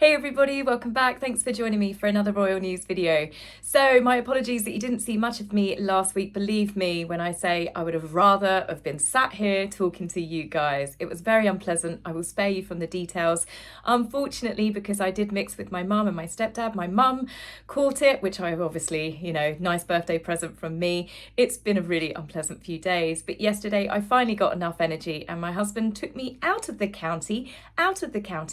Hey everybody, welcome back. Thanks for joining me for another royal news video. So my apologies that you didn't see much of me last week. Believe me when I say I would have rather have been sat here talking to you guys. It was very unpleasant. I will spare you from the details. Unfortunately, because I did mix with my mum and my stepdad, my mum caught it, which I obviously, nice birthday present from me. It's been a really unpleasant few days, but yesterday I finally got enough energy and my husband took me out of the county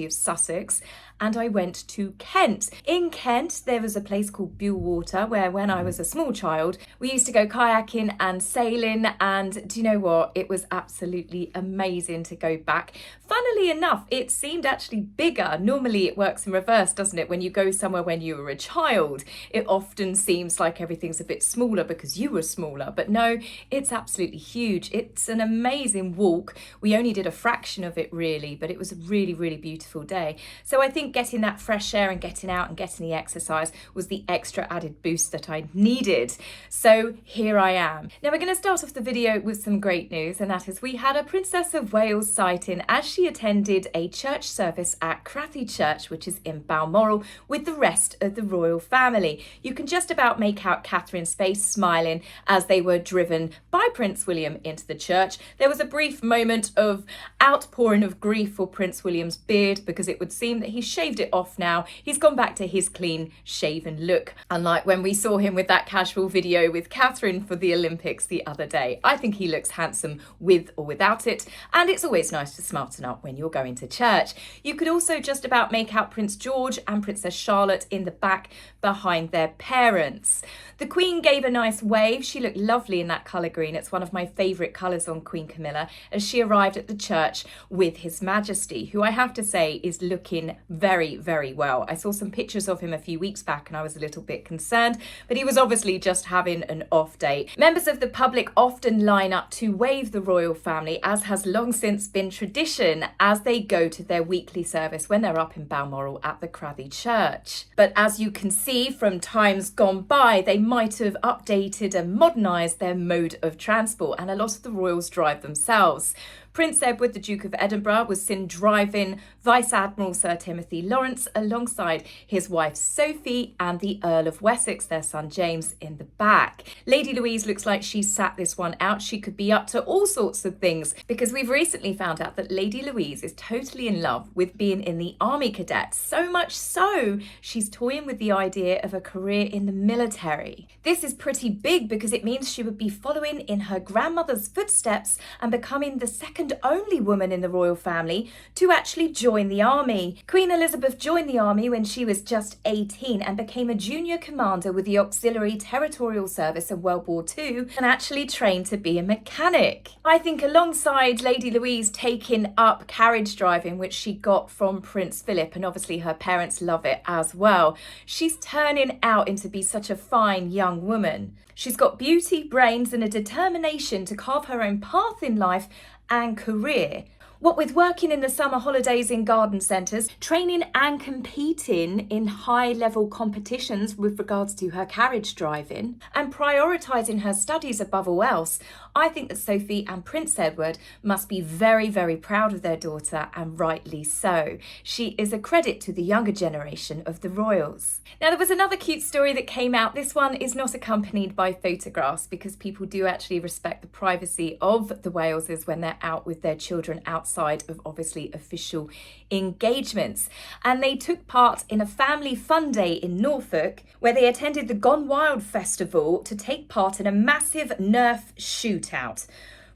of Sussex, and I went to Kent. In Kent, there was a place called Buellwater where when I was a small child, we used to go kayaking and sailing, and do you know what? It was absolutely amazing to go back. Funnily enough, it seemed actually bigger. Normally it works in reverse, doesn't it? When you go somewhere when you were a child, it often seems like everything's a bit smaller because you were smaller, but no, it's absolutely huge. It's an amazing walk. We only did a fraction of it really, but it was a really, really beautiful day. So I think getting that fresh air and getting out and getting the exercise was the extra added boost that I needed. So here I am. Now we're going to start off the video with some great news, and that is we had a Princess of Wales sighting as she attended a church service at Crathy Church, which is in Balmoral, with the rest of the royal family. You can just about make out Catherine's face smiling as they were driven by Prince William into the church. There was a brief moment of outpouring of grief for Prince William's beard because it would seem that he shaved it off now. He's gone back to his clean shaven look, unlike when we saw him with that casual video with Catherine for the Olympics the other day. I think he looks handsome with or without it, and it's always nice to smarten up when you're going to church. You could also just about make out Prince George and Princess Charlotte in the back behind their parents. The Queen gave a nice wave. She looked lovely in that colour green. It's one of my favourite colours on Queen Camilla as she arrived at the church with His Majesty, who I have to say is looking very, very well. I saw some pictures of him a few weeks back and I was a little bit concerned, but he was obviously just having an off day. Members of the public often line up to wave the royal family, as has long since been tradition, as they go to their weekly service when they're up in Balmoral at the Crathy Church. But as you can see from times gone by, they might have updated and modernised their mode of transport, and a lot of the royals drive themselves. Prince Edward, the Duke of Edinburgh, was seen driving Vice Admiral Sir Timothy Lawrence alongside his wife Sophie and the Earl of Wessex, their son James, in the back. Lady Louise looks like she sat this one out. She could be up to all sorts of things because we've recently found out that Lady Louise is totally in love with being in the Army Cadets. So much so, she's toying with the idea of a career in the military. This is pretty big because it means she would be following in her grandmother's footsteps and becoming the second only woman in the royal family to actually join the army. Queen Elizabeth joined the army when she was just 18 and became a junior commander with the Auxiliary Territorial Service of World War II and actually trained to be a mechanic. I think alongside Lady Louise taking up carriage driving, which she got from Prince Philip, and obviously her parents love it as well, she's turning out into be such a fine young woman. She's got beauty, brains and a determination to carve her own path in life and career. What with working in the summer holidays in garden centres, training and competing in high-level competitions with regards to her carriage driving, and prioritising her studies above all else, I think that Sophie and Prince Edward must be very, very proud of their daughter, and rightly so. She is a credit to the younger generation of the royals. Now, there was another cute story that came out. This one is not accompanied by photographs because people do actually respect the privacy of the Waleses when they're out with their children outside of obviously official engagements. And they took part in a family fun day in Norfolk where they attended the Gone Wild festival to take part in a massive Nerf shootout.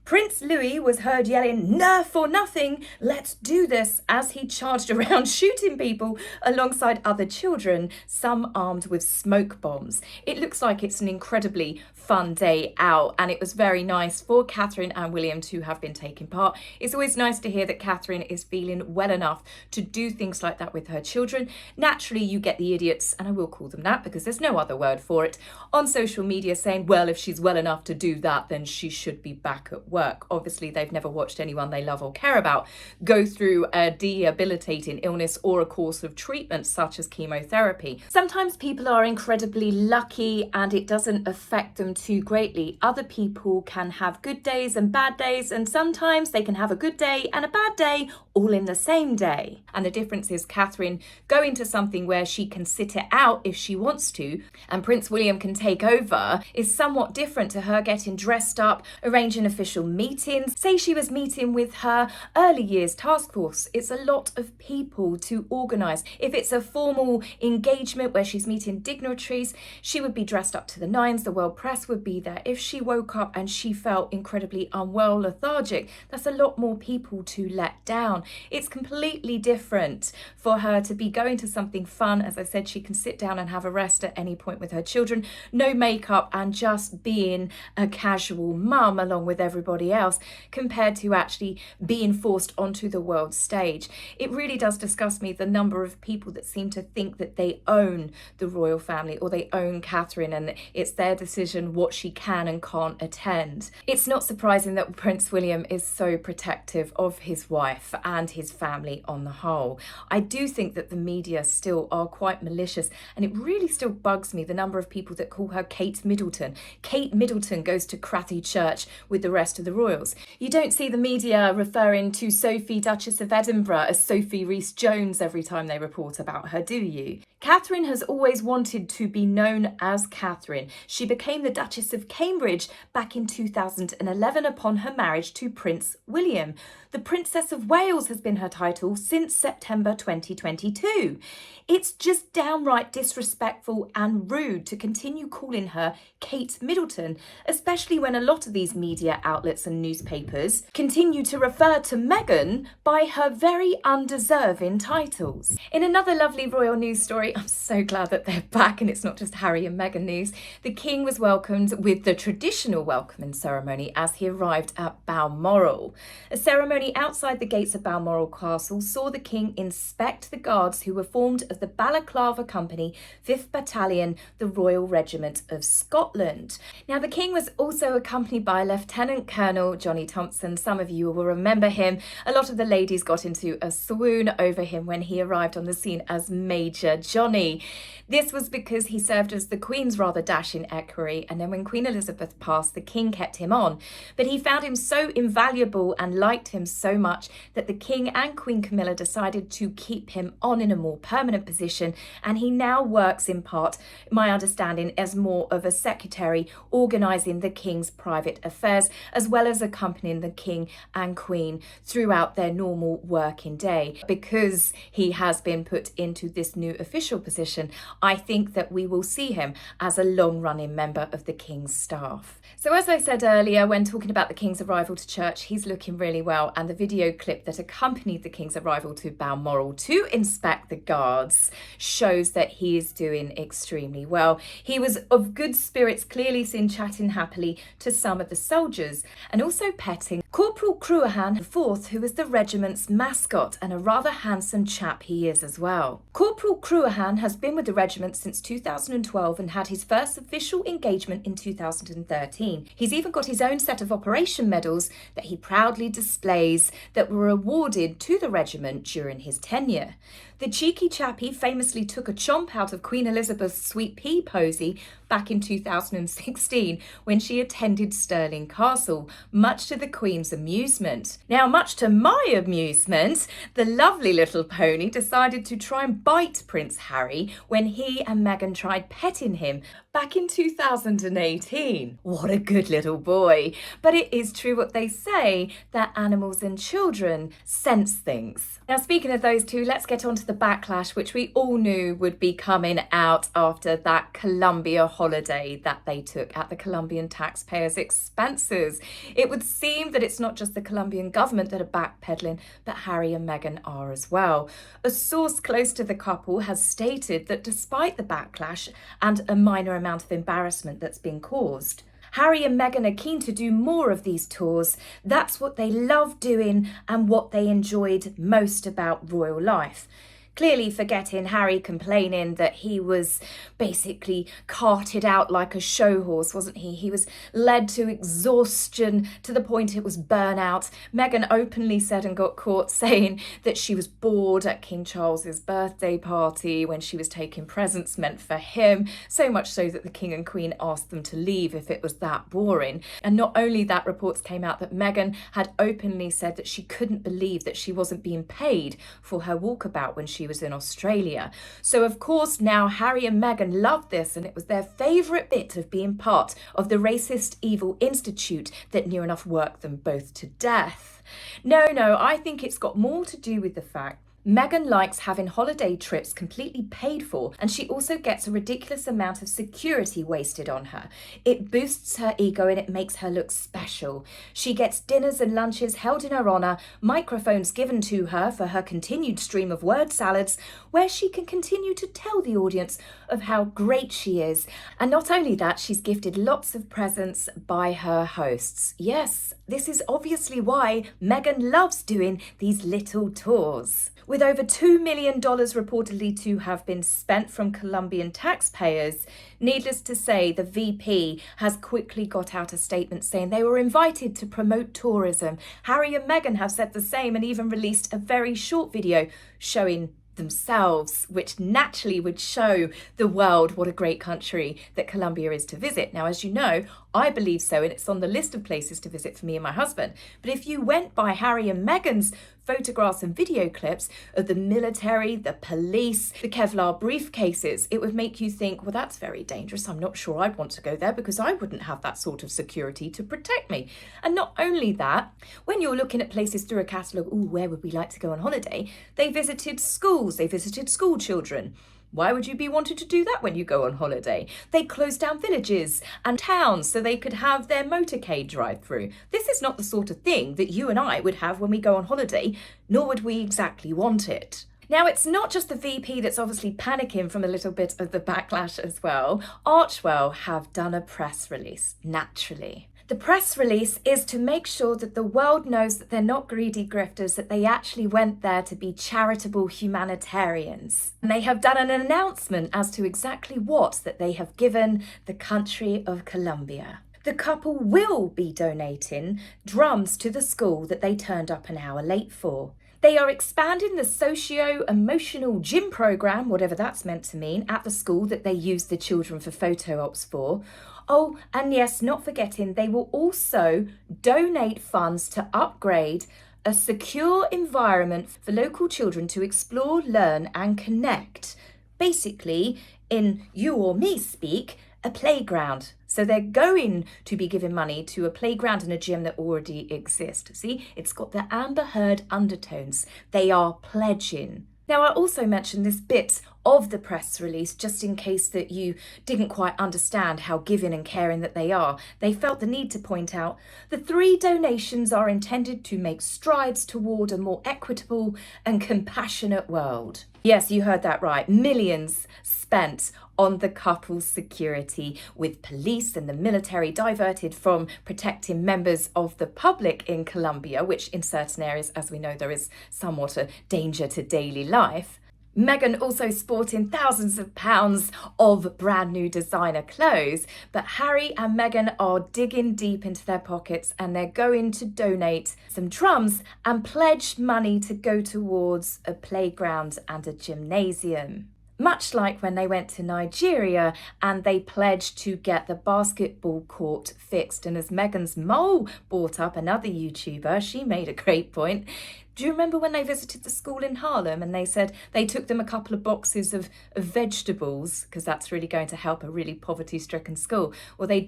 Prince Louis was heard yelling, "Nerf or nothing, let's do this," as he charged around shooting people alongside other children, some armed with smoke bombs. It looks like it's an incredibly fun day out, and it was very nice for Catherine and William to have been taking part. It's always nice to hear that Catherine is feeling well enough to do things like that with her children. Naturally, you get the idiots, and I will call them that because there's no other word for it, on social media saying, well, if she's well enough to do that, then she should be back at work. Obviously, they've never watched anyone they love or care about go through a debilitating illness or a course of treatment such as chemotherapy. Sometimes people are incredibly lucky and it doesn't affect them too greatly. Other people can have good days and bad days, and sometimes they can have a good day and a bad day all in the same day. And the difference is Catherine going to something where she can sit it out if she wants to, and Prince William can take over, is somewhat different to her getting dressed up, arranging official meetings. Say she was meeting with her early years task force. It's a lot of people to organise. If it's a formal engagement where she's meeting dignitaries, she would be dressed up to the nines, the world press would be there. If she woke up and she felt incredibly unwell, lethargic, that's a lot more people to let down. It's completely different for her to be going to something fun. As I said, she can sit down and have a rest at any point with her children, no makeup, and just being a casual mum along with everybody else, compared to actually being forced onto the world stage. It really does disgust me, the number of people that seem to think that they own the royal family or they own Catherine and it's their decision what she can and can't attend. It's not surprising that Prince William is so protective of his wife and his family on the whole. I do think that the media still are quite malicious, and it really still bugs me the number of people that call her Kate Middleton. Kate Middleton goes to Crathy Church with the rest of the royals. You don't see the media referring to Sophie, Duchess of Edinburgh, as Sophie Rhys-Jones every time they report about her, do you? Catherine has always wanted to be known as Catherine. She became the Duchess of Cambridge back in 2011 upon her marriage to Prince William. The Princess of Wales has been her title since September 2022. It's just downright disrespectful and rude to continue calling her Kate Middleton, especially when a lot of these media outlets and newspapers continue to refer to Meghan by her very undeserving titles. In another lovely royal news story, I'm so glad that they're back and it's not just Harry and Meghan news. The King was welcomed with the traditional welcoming ceremony as he arrived at Balmoral. A ceremony outside the gates of Balmoral Castle saw the King inspect the guards who were formed of the Balaclava Company, 5th Battalion, the Royal Regiment of Scotland. Now, the King was also accompanied by Lieutenant Colonel Johnny Thompson. Some of you will remember him. A lot of the ladies got into a swoon over him when he arrived on the scene as Major Johnny. This was because he served as the Queen's rather dashing equerry, and then when Queen Elizabeth passed, the King kept him on. But he found him so invaluable and liked him so much that the King and Queen Camilla decided to keep him on in a more permanent position, and he now works in part, my understanding, as more of a secretary, organising the King's private affairs, as well as accompanying the King and Queen throughout their normal working day. Because he has been put into this new official position, I think that we will see him as a long-running member of the King's staff. So as I said earlier, when talking about the King's arrival to church, he's looking really well, and the video clip that accompanied the King's arrival to Balmoral to inspect the guards shows that he is doing extremely well. He was of good spirits, clearly seen chatting happily to some of the soldiers and also petting Corporal Cruahan IV, who is the regiment's mascot, and a rather handsome chap he is as well. Corporal Cruahan has been with the regiment since 2012 and had his first official engagement in 2013. He's even got his own set of operation medals that he proudly displays that were awarded to the regiment during his tenure. The cheeky chappie famously took a chomp out of Queen Elizabeth's sweet pea posy back in 2016 when she attended Stirling Castle, much to the Queen's amusement. Now, much to my amusement, the lovely little pony decided to try and bite Prince Harry when he and Meghan tried petting him back in 2018. What a good little boy. But it is true what they say, that animals and children sense things. Now, speaking of those two, let's get on to the backlash, which we all knew would be coming out after that Colombia holiday that they took at the Colombian taxpayers' expenses. It would seem that it's not just the Colombian government that are backpedaling, but Harry and Meghan are as well. A source close to the couple has stated that despite the backlash and a minor amount of embarrassment that's been caused, Harry and Meghan are keen to do more of these tours. That's what they love doing and what they enjoyed most about royal life. Clearly forgetting Harry complaining that he was basically carted out like a show horse, wasn't he? He was led to exhaustion to the point it was burnout. Meghan openly said and got caught saying that she was bored at King Charles's birthday party when she was taking presents meant for him, so much so that the King and Queen asked them to leave if it was that boring. And not only that, reports came out that Meghan had openly said that she couldn't believe that she wasn't being paid for her walkabout when she was in Australia. So of course now Harry and Meghan loved this, and it was their favourite bit of being part of the racist evil institute that near enough worked them both to death. No, I think it's got more to do with the fact Meghan likes having holiday trips completely paid for, and she also gets a ridiculous amount of security wasted on her. It boosts her ego and it makes her look special. She gets dinners and lunches held in her honour, microphones given to her for her continued stream of word salads, where she can continue to tell the audience of how great she is. And not only that, she's gifted lots of presents by her hosts. Yes, this is obviously why Meghan loves doing these little tours. With over $2 million reportedly to have been spent from Colombian taxpayers, needless to say, the VP has quickly got out a statement saying they were invited to promote tourism. Harry and Meghan have said the same and even released a very short video showing themselves, which naturally would show the world what a great country that Colombia is to visit. Now, as you know, I believe so, and it's on the list of places to visit for me and my husband. But if you went by Harry and Meghan's photographs and video clips of the military, the police, the Kevlar briefcases, it would make you think, well, that's very dangerous. I'm not sure I'd want to go there because I wouldn't have that sort of security to protect me. And not only that, when you're looking at places through a catalogue, where would we like to go on holiday? They visited schools, they visited school children. Why would you be wanting to do that when you go on holiday? They closed down villages and towns so they could have their motorcade drive through. This is not the sort of thing that you and I would have when we go on holiday, nor would we exactly want it. Now, it's not just the VP that's obviously panicking from a little bit of the backlash as well. Archewell have done a press release, naturally. The press release is to make sure that the world knows that they're not greedy grifters, that they actually went there to be charitable humanitarians. And they have done an announcement as to exactly what that they have given the country of Colombia. The couple will be donating drums to the school that they turned up an hour late for. They are expanding the socio-emotional gym program, whatever that's meant to mean, at the school that they use the children for photo ops for. Oh, and yes, not forgetting, they will also donate funds to upgrade a secure environment for local children to explore, learn and connect. Basically, in you or me speak, a playground. So they're going to be giving money to a playground and a gym that already exist. See, it's got the Amber Heard undertones. They are pledging. Now, I also mentioned this bit of the press release just in case that you didn't quite understand how giving and caring that they are. They felt the need to point out the 3 donations are intended to make strides toward a more equitable and compassionate world. Yes, you heard that right. Millions spent on the couple's security, with police and the military diverted from protecting members of the public in Colombia, which in certain areas, as we know, there is somewhat a danger to daily life. Meghan also sporting thousands of pounds of brand new designer clothes, but Harry and Meghan are digging deep into their pockets and they're going to donate some drums and pledge money to go towards a playground and a gymnasium. Much like when they went to Nigeria and they pledged to get the basketball court fixed. And as Meghan's mole brought up, another YouTuber, she made a great point. Do you remember when they visited the school in Harlem and they said they took them a couple of boxes of vegetables because that's really going to help a really poverty-stricken school? Well, they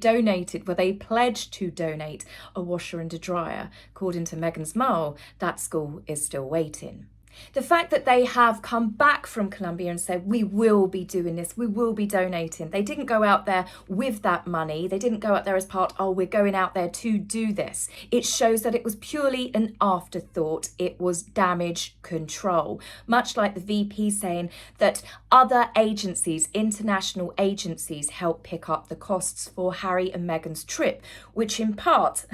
pledged to donate a washer and a dryer. According to Meghan's mole, that school is still waiting. The fact that they have come back from Colombia and said, we will be doing this, we will be donating. They didn't go out there with that money. They didn't go out there as part, we're going out there to do this. It shows that it was purely an afterthought. It was damage control. Much like the VP saying that other agencies, international agencies, help pick up the costs for Harry and Meghan's trip, which in part,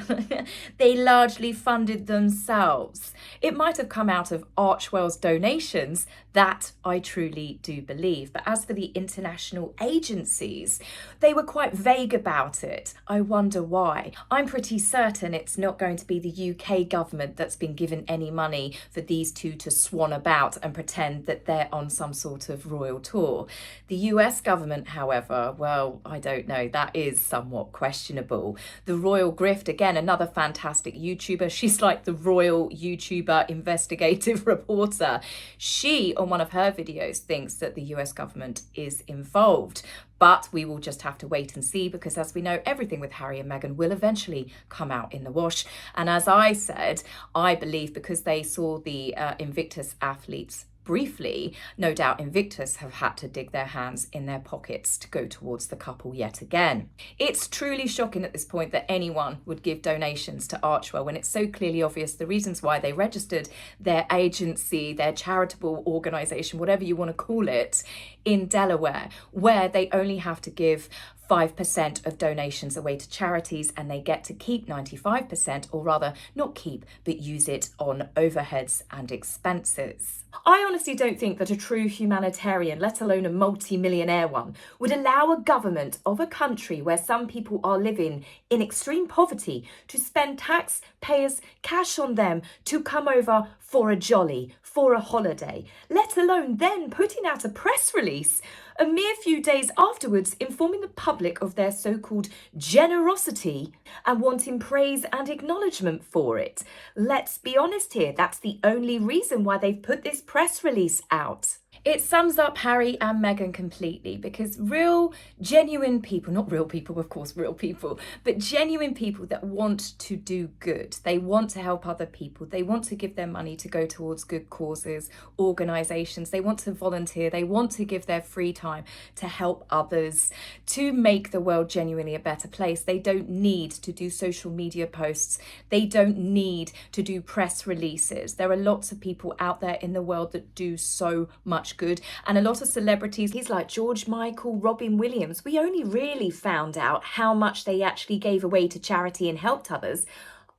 they largely funded themselves. It might have come out of Archewell Archewell's donations, that I truly do believe. But as for the international agencies, they were quite vague about it. I wonder why. I'm pretty certain it's not going to be the UK government that's been given any money for these two to swan about and pretend that they're on some sort of royal tour. The US government, however, well, I don't know, that is somewhat questionable. The Royal Grift, again, another fantastic YouTuber. She's like the royal YouTuber investigative reporter. She, on one of her videos, thinks that the US government is involved. But we will just have to wait and see, because as we know, everything with Harry and Meghan will eventually come out in the wash. And as I said, I believe because they saw the Invictus athletes briefly, no doubt Invictus have had to dig their hands in their pockets to go towards the couple yet again. It's truly shocking at this point that anyone would give donations to Archewell when it's so clearly obvious the reasons why they registered their agency, their charitable organisation, whatever you want to call it, in Delaware, where they only have to give 5% of donations away to charities and they get to keep 95%, or rather not keep, but use it on overheads and expenses. I honestly don't think that a true humanitarian, let alone a multi-millionaire one, would allow a government of a country where some people are living in extreme poverty to spend taxpayers' cash on them to come over for a jolly, for a holiday, let alone then putting out a press release a mere few days afterwards informing the public of their so-called generosity and wanting praise and acknowledgement for it. Let's be honest here, that's the only reason why they've put this press release out. It sums up Harry and Meghan completely, because real, genuine people, not real people, of course, real people, but genuine people that want to do good. They want to help other people. They want to give their money to go towards good causes, organisations. They want to volunteer. They want to give their free time to help others, to make the world genuinely a better place. They don't need to do social media posts. They don't need to do press releases. There are lots of people out there in the world that do so much good, and a lot of celebrities, he's like George Michael, Robin Williams, we only really found out how much they actually gave away to charity and helped others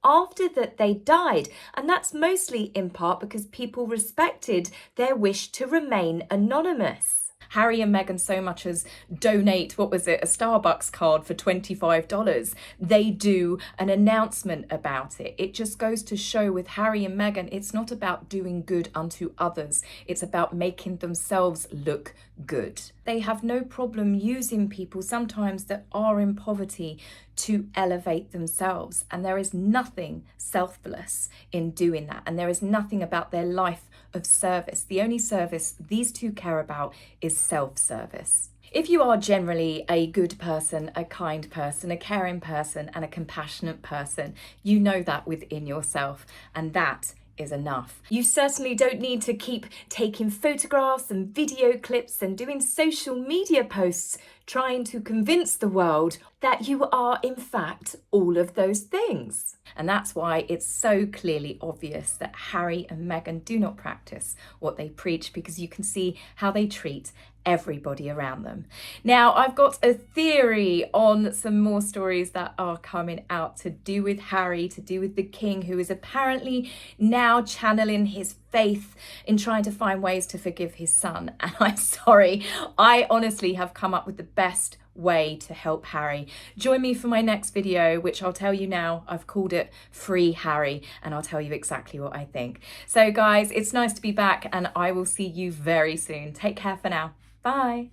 after that they died, and that's mostly in part because people respected their wish to remain anonymous. Harry and Meghan so much as donate, what was it, a Starbucks card for $25. They do an announcement about it. It just goes to show with Harry and Meghan, it's not about doing good unto others. It's about making themselves look good. They have no problem using people sometimes that are in poverty to elevate themselves. And there is nothing selfless in doing that. And there is nothing about their life of service. The only service these two care about is self-service. If you are generally a good person, a kind person, a caring person, and a compassionate person, you know that within yourself, and that is enough. You certainly don't need to keep taking photographs and video clips and doing social media posts trying to convince the world that you are in fact all of those things. And that's why it's so clearly obvious that Harry and Meghan do not practice what they preach, because you can see how they treat everybody around them. Now, I've got a theory on some more stories that are coming out to do with Harry, to do with the king, who is apparently now channeling his faith in trying to find ways to forgive his son. And I'm sorry, I honestly have come up with the best way to help Harry. Join me for my next video, which I'll tell you now, I've called it Free Harry, and I'll tell you exactly what I think. So guys, it's nice to be back, and I will see you very soon. Take care for now. Bye.